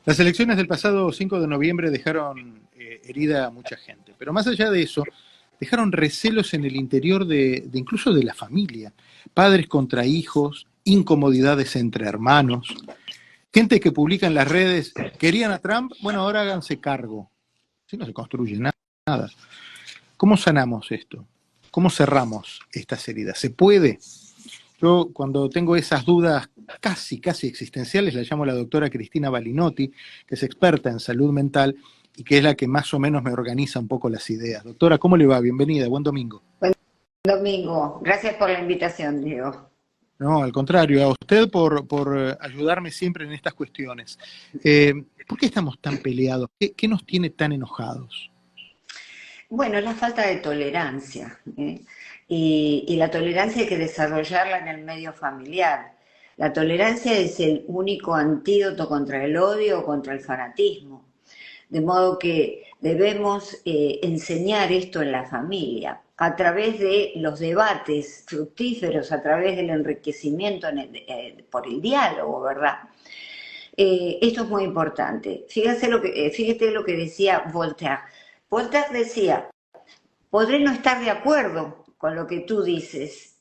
Las elecciones del pasado 5 de noviembre dejaron herida a mucha gente, pero más allá de eso, dejaron recelos en el interior de incluso de la familia, padres contra hijos, incomodidades entre hermanos, gente que publica en las redes, querían a Trump, bueno, ahora háganse cargo. Si no se construye nada. ¿Cómo sanamos esto? ¿Cómo cerramos estas heridas? ¿Se puede? Yo cuando tengo esas dudas casi existenciales, la llamo a la doctora Cristina Balinotti, que es experta en salud mental y que es la que más o menos me organiza un poco las ideas. Doctora, ¿cómo le va? Bienvenida, buen domingo. Buen domingo. Gracias por la invitación, Diego. No, al contrario, a usted por ayudarme siempre en estas cuestiones. ¿Por qué estamos tan peleados? ¿Qué nos tiene tan enojados? Bueno, es la falta de tolerancia, ¿eh? Y la tolerancia hay que desarrollarla en el medio familiar. La tolerancia es el único antídoto contra el odio o contra el fanatismo. De modo que debemos enseñar esto en la familia, a través de los debates fructíferos, a través del enriquecimiento por el diálogo, ¿verdad? Esto es muy importante. Fíjate lo que decía Voltaire. Voltaire decía, podré no estar de acuerdo con lo que tú dices,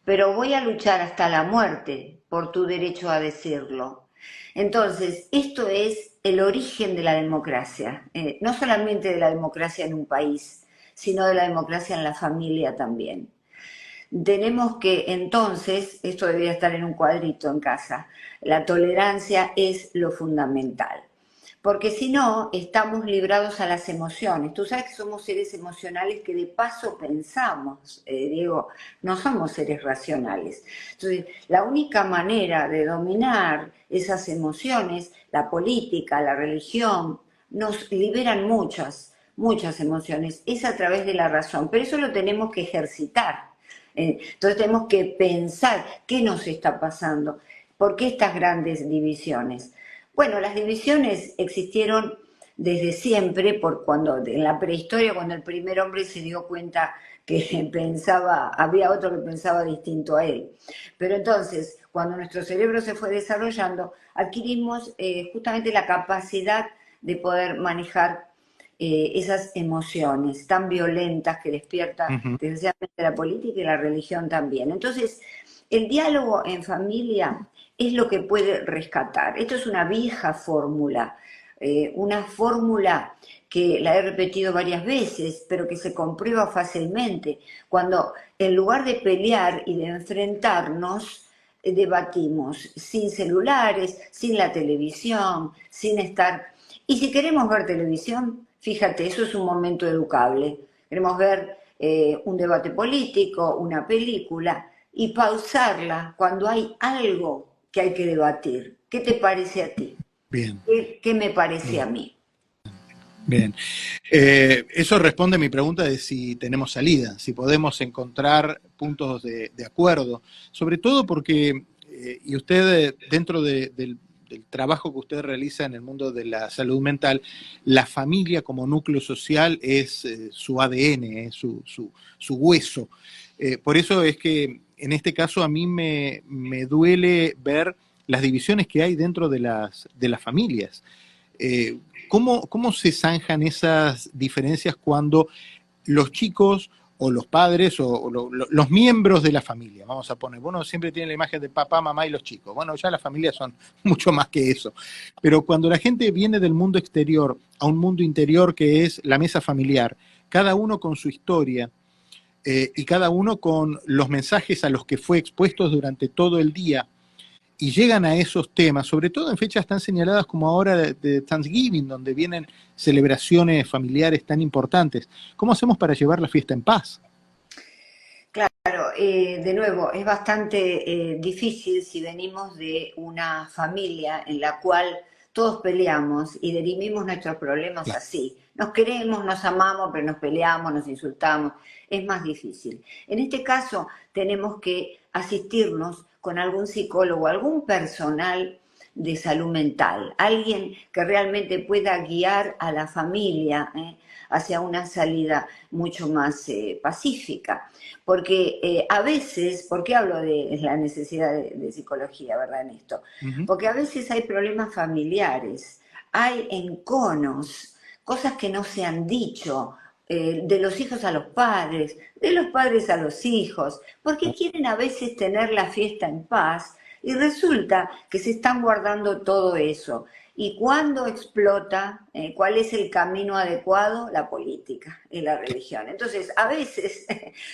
pero voy a luchar hasta la muerte por tu derecho a decirlo. Entonces, esto es el origen de la democracia, no solamente de la democracia en un país, sino de la democracia en la familia también. Tenemos que entonces, esto debería estar en un cuadrito en casa, la tolerancia es lo fundamental. Porque si no, estamos librados a las emociones. Tú sabes que somos seres emocionales que de paso pensamos, Diego, no somos seres racionales. Entonces, la única manera de dominar esas emociones, la política, la religión, nos liberan muchas emociones, es a través de la razón. Pero eso lo tenemos que ejercitar. Entonces tenemos que pensar qué nos está pasando, por qué estas grandes divisiones. Bueno, las divisiones existieron desde siempre, por cuando en la prehistoria, cuando el primer hombre se dio cuenta que había otro que pensaba distinto a él. Pero entonces, cuando nuestro cerebro se fue desarrollando, adquirimos justamente la capacidad de poder manejar esas emociones tan violentas que despierta Uh -huh. desgraciadamente la política y la religión también. Entonces, el diálogo en familia es lo que puede rescatar. Esto es una vieja fórmula, una fórmula que la he repetido varias veces, pero que se comprueba fácilmente. Cuando en lugar de pelear y de enfrentarnos, debatimos sin celulares, sin la televisión, sin estar... Y si queremos ver televisión, fíjate, eso es un momento educable. Queremos ver un debate político, una película, y pausarla cuando hay algo que hay que debatir. ¿Qué te parece a ti? Bien, ¿Qué me parece a bien, mí? bien. Eso responde a mi pregunta de si tenemos salida, si podemos encontrar puntos de acuerdo, sobre todo porque, y usted dentro del trabajo que usted realiza en el mundo de la salud mental, la familia como núcleo social es su ADN, es su hueso. Por eso es que en este caso a mí me duele ver las divisiones que hay dentro de las familias. Eh, ¿Cómo se zanjan esas diferencias cuando los chicos o los padres o los miembros de la familia, vamos a poner, bueno, siempre tiene la imagen de papá, mamá y los chicos, bueno, ya las familias son mucho más que eso, pero cuando la gente viene del mundo exterior a un mundo interior que es la mesa familiar, cada uno con su historia y cada uno con los mensajes a los que fue expuesto durante todo el día, y llegan a esos temas, sobre todo en fechas tan señaladas como ahora de Thanksgiving, donde vienen celebraciones familiares tan importantes. ¿Cómo hacemos para llevar la fiesta en paz? Claro, de nuevo, es bastante difícil si venimos de una familia en la cual todos peleamos y dirimimos nuestros problemas Claro. así. Nos queremos, nos amamos, pero nos peleamos, nos insultamos. Es más difícil. En este caso, tenemos que asistirnos con algún psicólogo, algún personal de salud mental, alguien que realmente pueda guiar a la familia hacia una salida mucho más pacífica. Porque a veces, ¿por qué hablo de la necesidad de psicología, verdad, en esto? Uh -huh. Porque a veces hay problemas familiares, hay enconos, cosas que no se han dicho, de los hijos a los padres, de los padres a los hijos, porque quieren a veces tener la fiesta en paz y resulta que se están guardando todo eso. ¿Y cuándo explota? ¿Cuál es el camino adecuado? La política y la religión. Entonces, a veces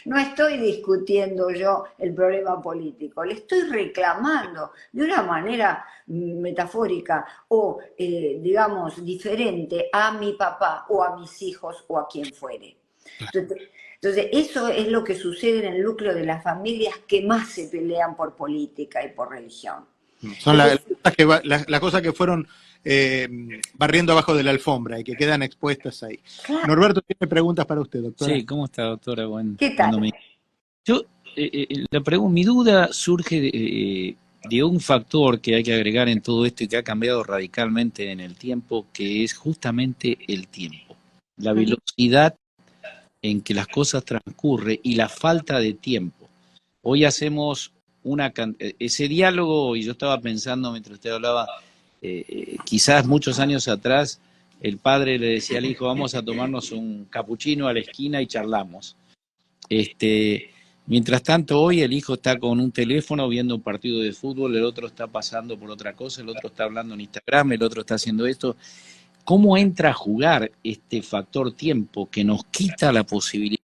no estoy discutiendo yo el problema político, le estoy reclamando de una manera metafórica o, digamos, diferente a mi papá o a mis hijos o a quien fuere. Entonces, eso es lo que sucede en el núcleo de las familias que más se pelean por política y por religión. Son las cosas que fueron barriendo abajo de la alfombra y que quedan expuestas ahí. Claro. Norberto tiene preguntas para usted, doctora. Sí, ¿cómo está, doctora? ¿Qué tal? Yo, mi duda surge de un factor que hay que agregar en todo esto y que ha cambiado radicalmente en el tiempo, que es justamente el tiempo. La velocidad en que las cosas transcurren y la falta de tiempo. Hoy hacemos ese diálogo, y yo estaba pensando mientras usted hablaba, quizás muchos años atrás, el padre le decía al hijo, vamos a tomarnos un capuchino a la esquina y charlamos. Mientras tanto, hoy el hijo está con un teléfono viendo un partido de fútbol, el otro está pasando por otra cosa, el otro está hablando en Instagram, el otro está haciendo esto. ¿Cómo entra a jugar este factor tiempo que nos quita la posibilidad?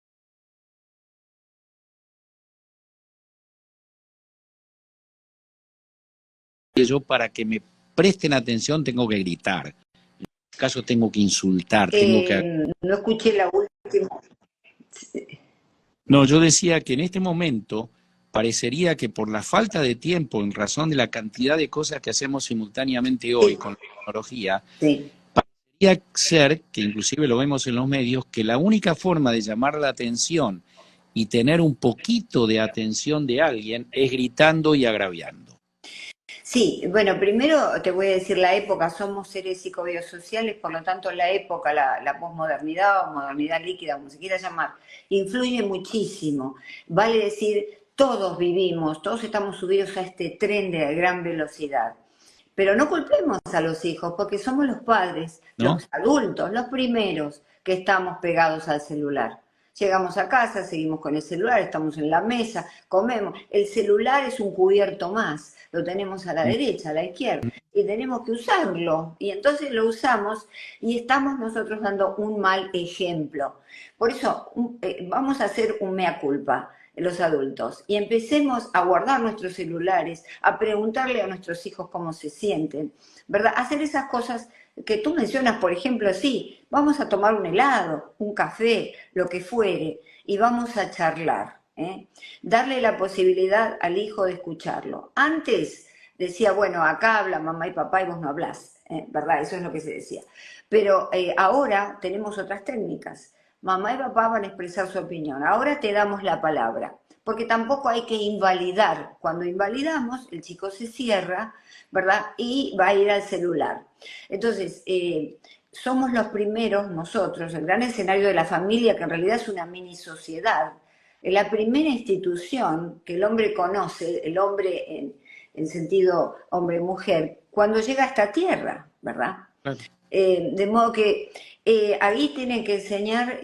Yo, para que me presten atención, tengo que gritar. En este caso, tengo que insultar, tengo que... No escuché la última. No, yo decía que en este momento parecería que por la falta de tiempo, en razón de la cantidad de cosas que hacemos simultáneamente hoy con la tecnología, parecería ser, que inclusive lo vemos en los medios, que la única forma de llamar la atención y tener un poquito de atención de alguien es gritando y agraviando. Sí, bueno, primero te voy a decir la época, somos seres psicobiosociales, por lo tanto la época, la posmodernidad o modernidad líquida, como se quiera llamar, influye muchísimo. Vale decir, todos vivimos, todos estamos subidos a este tren de gran velocidad. Pero no culpemos a los hijos, porque somos los padres, ¿no? Los adultos, los primeros que estamos pegados al celular. Llegamos a casa, seguimos con el celular, estamos en la mesa, comemos. El celular es un cubierto más, lo tenemos a la derecha, a la izquierda, y tenemos que usarlo. Y entonces lo usamos y estamos nosotros dando un mal ejemplo. Por eso vamos a hacer un mea culpa, los adultos, y empecemos a guardar nuestros celulares, a preguntarle a nuestros hijos cómo se sienten, ¿verdad? Hacer esas cosas que tú mencionas, por ejemplo, sí, vamos a tomar un helado, un café, lo que fuere, y vamos a charlar, ¿eh? Darle la posibilidad al hijo de escucharlo. Antes decía, bueno, acá habla mamá y papá y vos no hablás, ¿verdad? Eso es lo que se decía. Pero ahora tenemos otras técnicas. Mamá y papá van a expresar su opinión. Ahora te damos la palabra. Porque tampoco hay que invalidar. Cuando invalidamos, el chico se cierra, ¿verdad? Y va a ir al celular. Entonces, somos los primeros, nosotros, el gran escenario de la familia, que en realidad es una mini sociedad, la primera institución que el hombre conoce, el hombre en sentido hombre-mujer, cuando llega a esta tierra, ¿verdad? Claro. De modo que ahí tienen que enseñar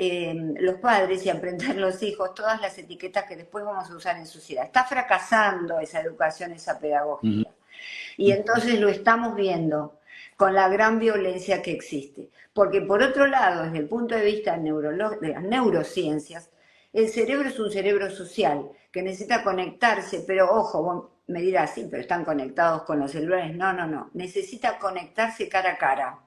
los padres y aprender los hijos todas las etiquetas que después vamos a usar en sociedad. Está fracasando esa educación, esa pedagogía. Y entonces lo estamos viendo con la gran violencia que existe. Porque por otro lado, desde el punto de vista de las neurociencias, el cerebro es un cerebro social que necesita conectarse, pero ojo, vos me dirás, sí, pero están conectados con los celulares. No, no, no. Necesita conectarse cara a cara.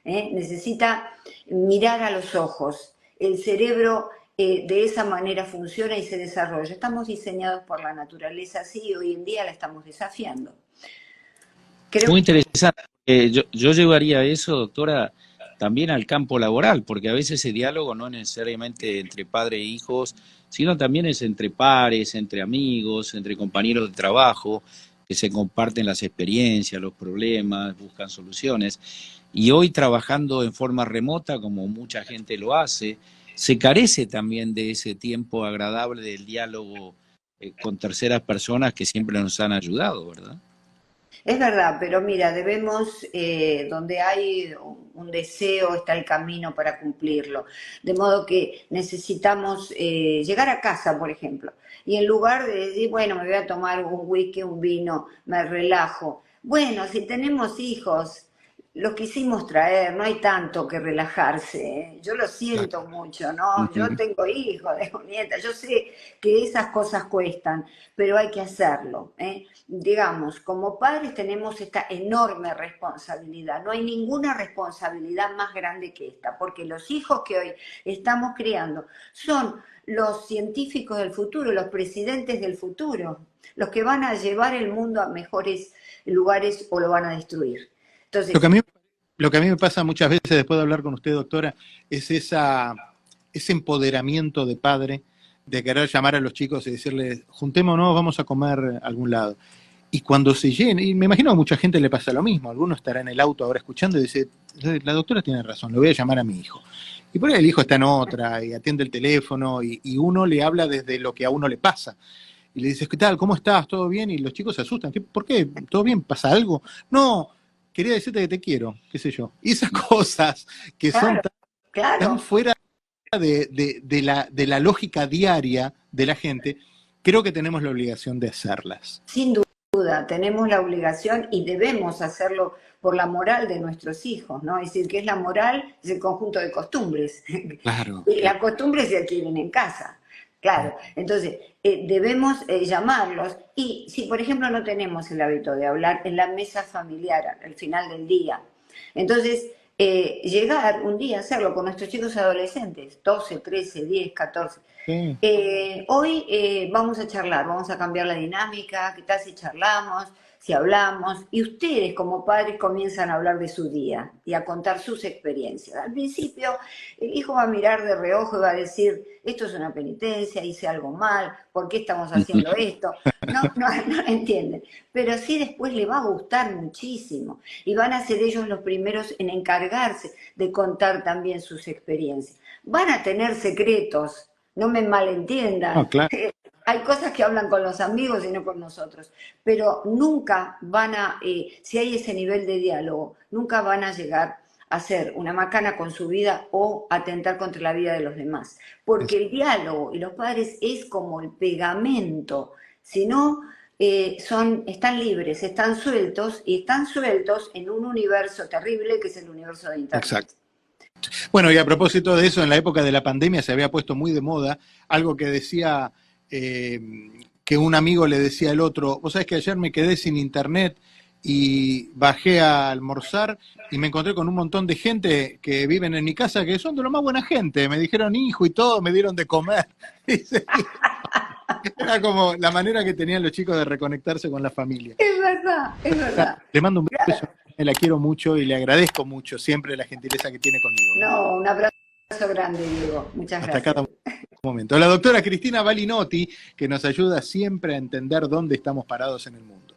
Necesita mirar a los ojos. El cerebro de esa manera funciona y se desarrolla. Estamos diseñados por la naturaleza así y hoy en día la estamos desafiando. Muy interesante. Yo llevaría eso, doctora, también al campo laboral, porque a veces ese diálogo no es necesariamente entre padres e hijos, sino también es entre pares, entre amigos, entre compañeros de trabajo, que se comparten las experiencias, los problemas, buscan soluciones. Y hoy, trabajando en forma remota, como mucha gente lo hace, se carece también de ese tiempo agradable del diálogo con terceras personas que siempre nos han ayudado, ¿verdad? Es verdad, pero mira, debemos, donde hay un deseo, está el camino para cumplirlo. De modo que necesitamos llegar a casa, por ejemplo, y en lugar de decir, bueno, me voy a tomar un whisky, un vino, me relajo. Bueno, si tenemos hijos, los quisimos traer, no hay tanto que relajarse, ¿eh? Yo lo Claro. siento mucho, ¿no? Yo Ujú. tengo hijos, tengo nietas, yo sé que esas cosas cuestan, pero hay que hacerlo, ¿eh? Digamos, como padres tenemos esta enorme responsabilidad. No hay ninguna responsabilidad más grande que esta, porque los hijos que hoy estamos criando son los científicos del futuro, los presidentes del futuro, los que van a llevar el mundo a mejores lugares o lo van a destruir. Lo que Entonces, a mí, lo que a mí me pasa muchas veces después de hablar con usted, doctora, es ese empoderamiento de padre, de querer llamar a los chicos y decirles, juntémonos, vamos a comer a algún lado. Y cuando se llena, y me imagino que a mucha gente le pasa lo mismo, alguno estará en el auto ahora escuchando y dice, la doctora tiene razón, le voy a llamar a mi hijo. Y por ahí el hijo está en otra y atiende el teléfono y uno le habla desde lo que a uno le pasa. Y le dices, ¿qué tal? ¿Cómo estás? ¿Todo bien? Y los chicos se asustan. ¿Por qué? ¿Todo bien? ¿Pasa algo? No, quería decirte que te quiero, qué sé yo. Y esas cosas que son claro, tan claro, fuera de la lógica diaria de la gente, creo que tenemos la obligación de hacerlas. sin duda, tenemos la obligación y debemos hacerlo por la moral de nuestros hijos, ¿no? Es decir, que es la moral, es el conjunto de costumbres. Claro, Y las claro. costumbres se adquieren en casa, claro. Entonces, debemos llamarlos y si, por ejemplo, no tenemos el hábito de hablar en la mesa familiar al final del día, entonces, llegar un día a hacerlo con nuestros chicos adolescentes, 12, 13, 10, 14. Sí. Hoy vamos a charlar, vamos a cambiar la dinámica, qué tal si charlamos, si hablamos, y ustedes como padres comienzan a hablar de su día y a contar sus experiencias. Al principio el hijo va a mirar de reojo y va a decir, esto es una penitencia, hice algo mal, ¿por qué estamos haciendo esto? No entienden, pero sí después le va a gustar muchísimo y van a ser ellos los primeros en encargarse de contar también sus experiencias. Van a tener secretos, no me malentiendan. No, claro. Hay cosas que hablan con los amigos y no con nosotros, pero nunca van a, si hay ese nivel de diálogo, nunca van a llegar a hacer una macana con su vida o atentar contra la vida de los demás. Porque el diálogo y los padres es como el pegamento, si no, están libres, están sueltos y están sueltos en un universo terrible que es el universo de Internet. Exacto. Bueno, y a propósito de eso, en la época de la pandemia se había puesto muy de moda algo que decía que un amigo le decía al otro, vos sabés que ayer me quedé sin internet y bajé a almorzar y me encontré con un montón de gente que viven en mi casa que son de lo más buena gente, me dijeron hijo y todo, me dieron de comer. Era como la manera que tenían los chicos de reconectarse con la familia. Es verdad, es verdad. Le mando un beso, la quiero mucho y le agradezco mucho siempre la gentileza que tiene conmigo. No, un abrazo grande, Diego. Muchas Hasta gracias. cada momento. La doctora Cristina Balinotti, que nos ayuda siempre a entender dónde estamos parados en el mundo.